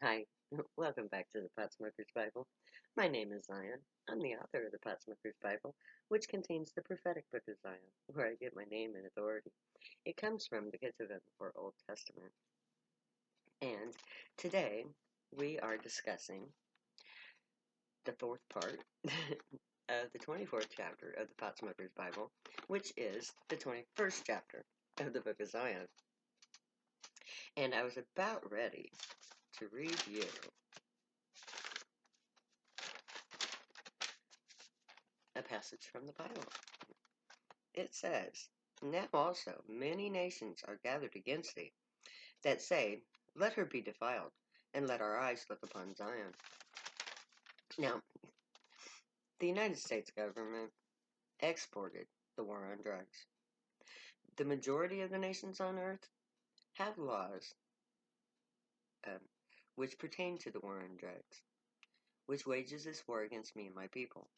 Hi, welcome back to the Potsmoker's Bible. My name is Zion. I'm the author of the Potsmoker's Bible, which contains the prophetic book of Zion, where I get my name and authority. It comes from the Ketuvim, or Old Testament. And today we are discussing the fourth part of the 24th chapter of the Potsmoker's Bible, which is the 21st chapter of the book of Zion. And I was about ready to read you a passage from the Bible. It says, "Now also many nations are gathered against thee, that say, Let her be defiled, and let our eyes look upon Zion." Now, the United States government exported the war on drugs. The majority of the nations on earth have laws um, which pertain to the war on drugs, which wages this war against me and my people.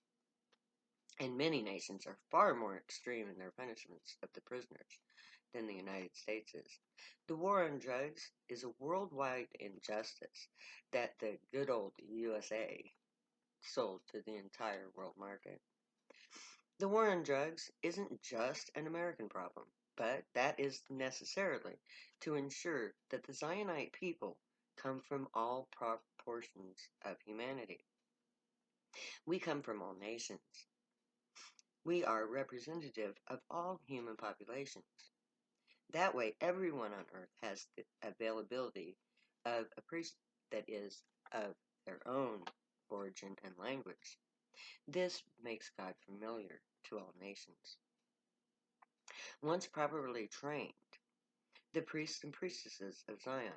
And many nations are far more extreme in their punishments of the prisoners than the United States is. The war on drugs is a worldwide injustice that the good old USA sold to the entire world market. The war on drugs isn't just an American problem, but that is necessarily to ensure that the Zionite people come from all proportions of humanity. We come from all nations. We are representative of all human populations. That way, everyone on earth has the availability of a priest that is of their own origin and language. This makes God familiar to all nations. Once properly trained, the priests and priestesses of Zion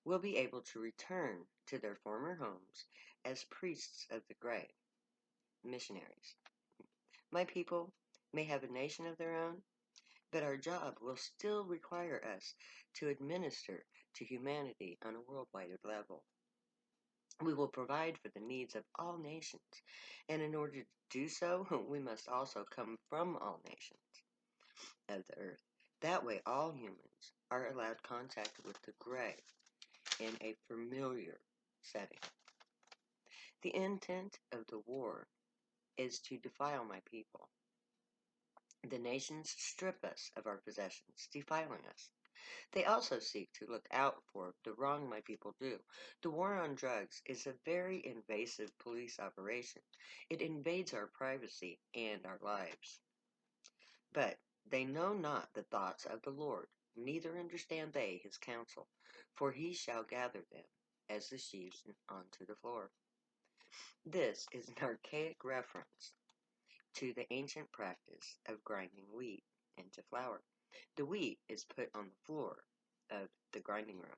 will be able to return to their former homes as priests of the great, missionaries. My people may have a nation of their own, but our job will still require us to administer to humanity on a worldwide level. We will provide for the needs of all nations, and in order to do so, we must also come from all nations of the earth. That way, all humans are allowed contact with the gray in a familiar setting. The intent of the war is to defile my people. The nations strip us of our possessions, defiling us. They also seek to look out for the wrong my people do. The war on drugs is a very invasive police operation. It invades our privacy and our lives. But they know not the thoughts of the Lord, neither understand they his counsel, for he shall gather them as the sheaves onto the floor. This is an archaic reference to the ancient practice of grinding wheat into flour. The wheat is put on the floor of the grinding room.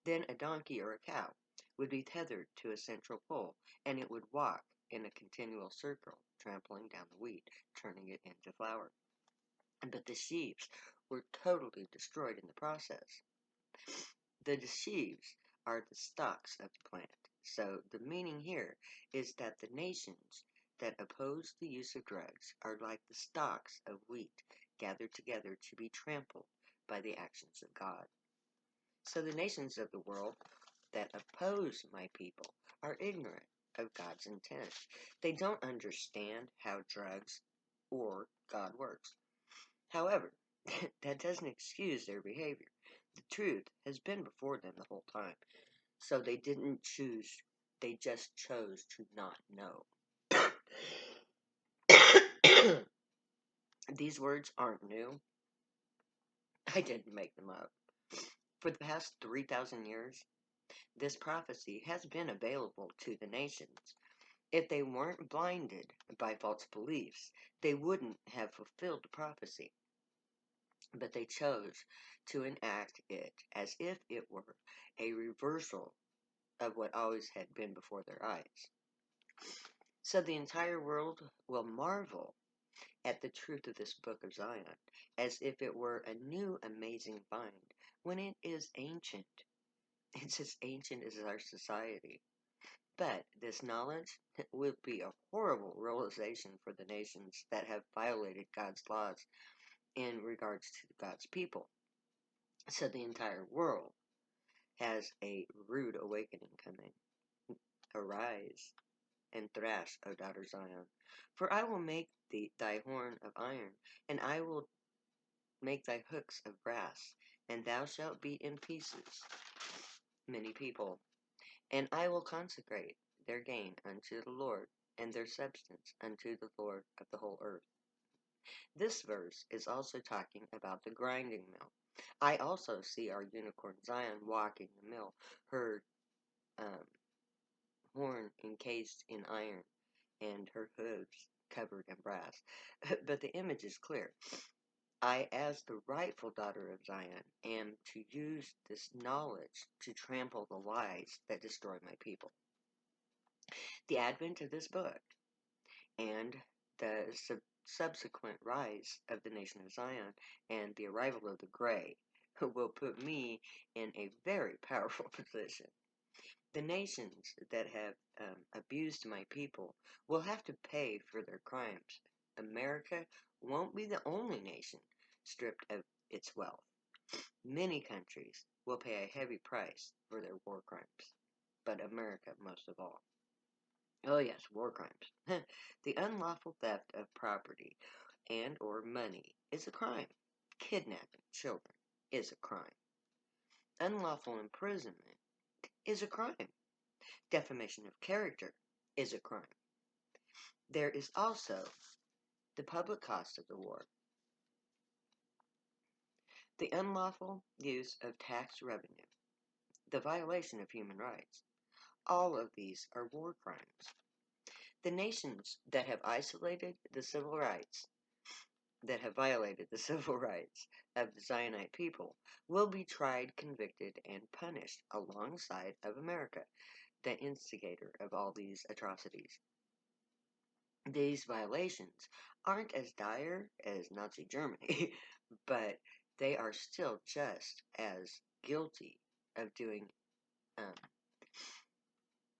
Then a donkey or a cow would be tethered to a central pole, and it would walk in a continual circle, trampling down the wheat, turning it into flour. But the sheaves were totally destroyed in the process. The sheaves are the stalks of the plant. So the meaning here is that the nations that oppose the use of drugs are like the stalks of wheat gathered together to be trampled by the actions of God. So the nations of the world that oppose my people are ignorant of God's intent. They don't understand how drugs or God works. However, that doesn't excuse their behavior. The truth has been before them the whole time. So they didn't choose, they just chose to not know. These words aren't new. I didn't make them up. For the past 3,000 years, this prophecy has been available to the nations. If they weren't blinded by false beliefs, they wouldn't have fulfilled the prophecy. But they chose to enact it as if it were a reversal of what always had been before their eyes. So the entire world will marvel at the truth of this book of Zion, as if it were a new amazing find, when it is ancient. It's as ancient as our society. But this knowledge will be a horrible realization for the nations that have violated God's laws in regards to God's people. So the entire world has a rude awakening coming. Arise and thrash, O daughter Zion, for I will make thy horn of iron, and I will make thy hooks of brass, and thou shalt beat in pieces many people, and I will consecrate their gain unto the Lord, and their substance unto the Lord of the whole earth. This verse is also talking about the grinding mill. I also see our unicorn Zion walking the mill, her um, horn encased in iron, and her hooves covered in brass. But the image is clear. I, as the rightful daughter of Zion, am to use this knowledge to trample the lies that destroy my people. The advent of this book and the subsequent rise of the nation of Zion and the arrival of the gray will put me in a very powerful position. The nations that have abused my people will have to pay for their crimes. America won't be the only nation stripped of its wealth. Many countries will pay a heavy price for their war crimes, but America most of all. Oh yes, war crimes. The unlawful theft of property and or money is a crime. Kidnapping children is a crime. Unlawful imprisonment is a crime. Defamation of character is a crime. There is also the public cost of the war. The unlawful use of tax revenue. The violation of human rights. All of these are war crimes. The nations that have isolated the civil rights, that have violated the civil rights of the Zionite people, will be tried, convicted, and punished alongside of America, the instigator of all these atrocities. These violations aren't as dire as Nazi Germany, but they are still just as guilty of doing um,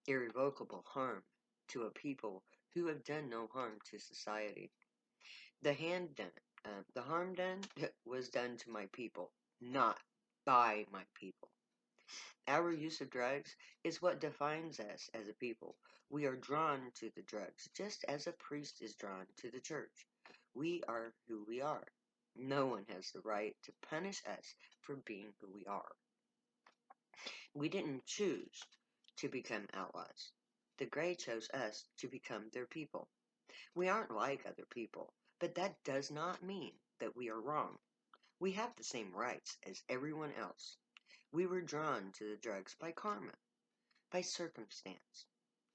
irrevocable harm to a people who have done no harm to society. The the harm done was done to my people, not by my people. Our use of drugs is what defines us as a people. We are drawn to the drugs, just as a priest is drawn to the church. We are who we are. No one has the right to punish us for being who we are. We didn't choose to become outlaws. The Gray chose us to become their people. We aren't like other people, but that does not mean that we are wrong. We have the same rights as everyone else. We were drawn to the drugs by karma, by circumstance,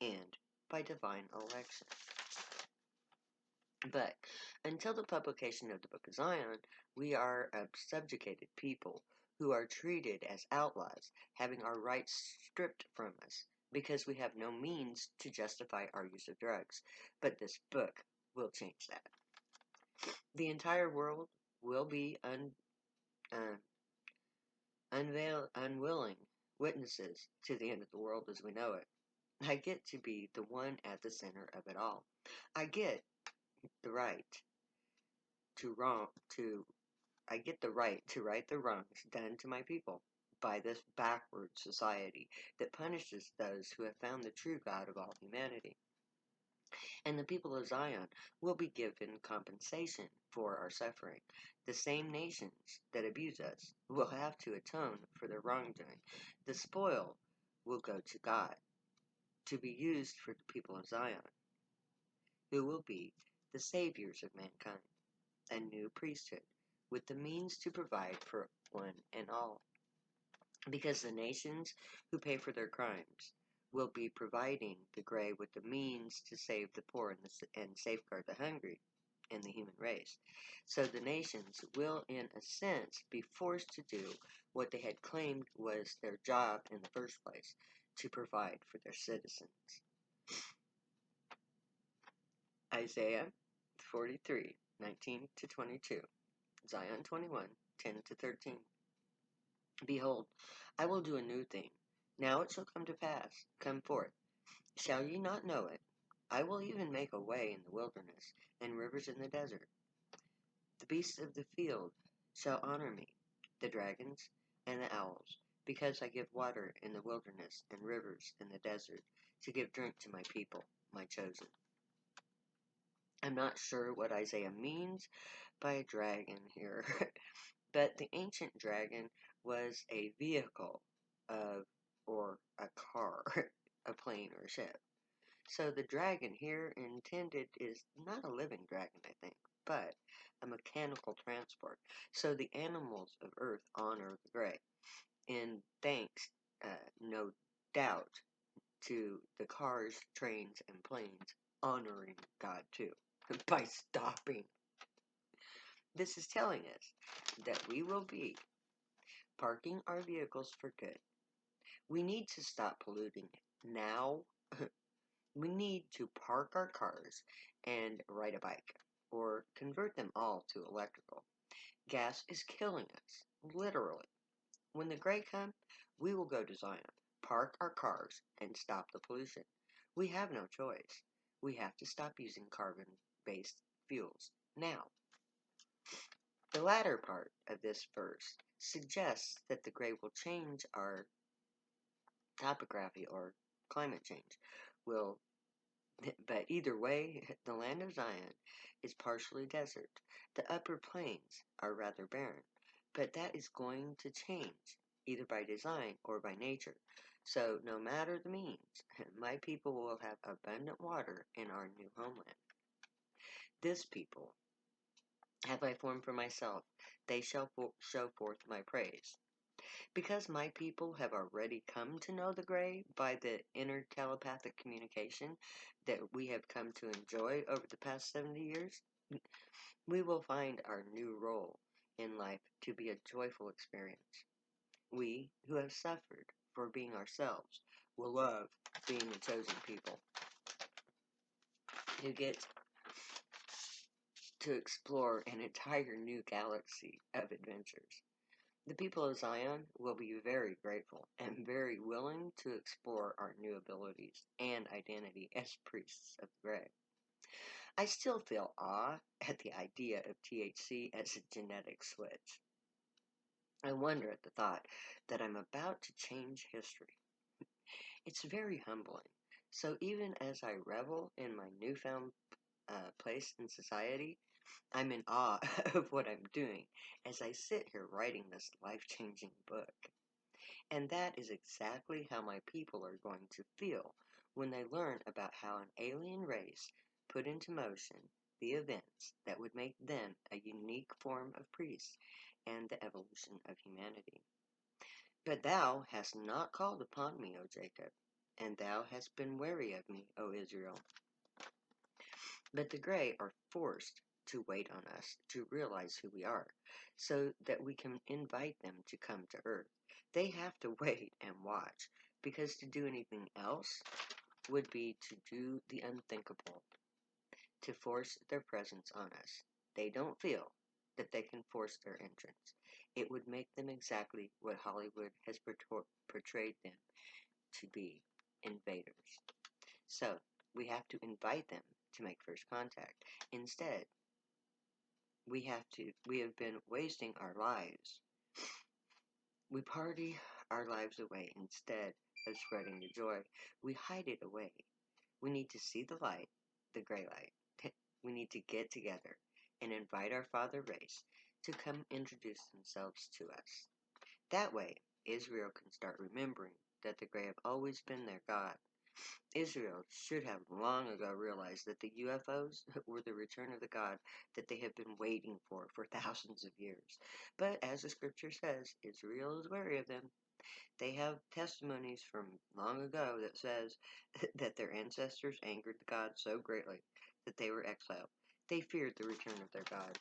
and by divine election. But until the publication of the Book of Zion, we are a subjugated people who are treated as outlaws, having our rights stripped from us because we have no means to justify our use of drugs. But this book will change that. The entire world will be unwilling witnesses to the end of the world as we know it. I get to be the one at the center of it all. I get the right to wrong to I get the right to right the wrongs done to my people by this backward society that punishes those who have found the true God of all humanity. And the people of Zion will be given compensation for our suffering. The same nations that abuse us will have to atone for their wrongdoing. The spoil will go to God to be used for the people of Zion, who will be the saviors of mankind, a new priesthood, with the means to provide for one and all. Because the nations who pay for their crimes will be providing the Gray with the means to save the poor and safeguard the hungry in the human race. So the nations will, in a sense, be forced to do what they had claimed was their job in the first place, to provide for their citizens. Isaiah 43, 19 to 22. Zion 21, 10 to 13. Behold, I will do a new thing. Now it shall come to pass. Come forth. Shall ye not know it? I will even make a way in the wilderness, and rivers in the desert. The beasts of the field shall honor me, the dragons and the owls, because I give water in the wilderness and rivers in the desert to give drink to my people, my chosen. I'm not sure what Isaiah means by a dragon here, but the ancient dragon was a vehicle of, or a car, a plane or ship. So the dragon here intended is not a living dragon, I think, but a mechanical transport. So the animals of earth honor the gray, in thanks, no doubt, to the cars, trains, and planes honoring God too by stopping. This is telling us that we will be parking our vehicles for good. We need to stop polluting now. We need to park our cars and ride a bike or convert them all to electrical. Gas is killing us, literally. When the gray come, we will go to Zion, park our cars, and stop the pollution. We have no choice. We have to stop using carbon-based fuels now. The latter part of this verse suggests that the gray will change our topography or climate change will. But either way, the land of Zion is partially desert. The upper plains are rather barren, but that is going to change, either by design or by nature. So, no matter the means, my people will have abundant water in our new homeland. This people have I formed for myself, they shall show forth my praise. Because my people have already come to know the gray by the inner telepathic communication that we have come to enjoy over the past 70 years, we will find our new role in life to be a joyful experience. We who have suffered for being ourselves will love being a chosen people who get to explore an entire new galaxy of adventures. The people of Zion will be very grateful and very willing to explore our new abilities and identity as priests of the Gray. I still feel awe at the idea of THC as a genetic switch. I wonder at the thought that I'm about to change history. It's very humbling. So even as I revel in my newfound place in society, I'm in awe of what I'm doing as I sit here writing this life-changing book. And that is exactly how my people are going to feel when they learn about how an alien race put into motion the events that would make them a unique form of priests and the evolution of humanity. But thou hast not called upon me, O Jacob, and thou hast been wary of me, O Israel. But the gray are forced to wait on us to realize who we are, so that we can invite them to come to earth. They have to wait and watch, because to do anything else would be to do the unthinkable, to force their presence on us. They don't feel that they can force their entrance. It would make them exactly what Hollywood has portrayed them to be, invaders. So, we have to invite them to make first contact. Instead, we have been wasting our lives. We party our lives away instead of spreading the joy. We hide it away. We need to see the light, the gray light. We need to get together and invite our father race to come introduce themselves to us. That way, Israel can start remembering that the gray have always been their God. Israel should have long ago realized that the UFOs were the return of the God that they have been waiting for thousands of years. But as the scripture says, Israel is wary of them. They have testimonies from long ago that says that their ancestors angered the God so greatly that they were exiled. They feared the return of their God.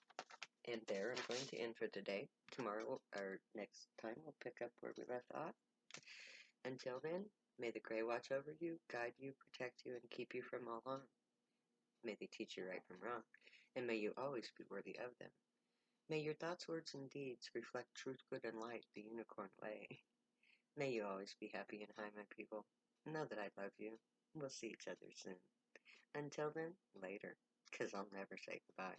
And there I'm going to end for today. Tomorrow, or next time, we'll pick up where we left off. Until then, may the gray watch over you, guide you, protect you, and keep you from all harm. May they teach you right from wrong, and may you always be worthy of them. May your thoughts, words, and deeds reflect truth, good, and light, the unicorn way. May you always be happy and high, my people. Know that I love you. We'll see each other soon. Until then, later, 'cause I'll never say goodbye.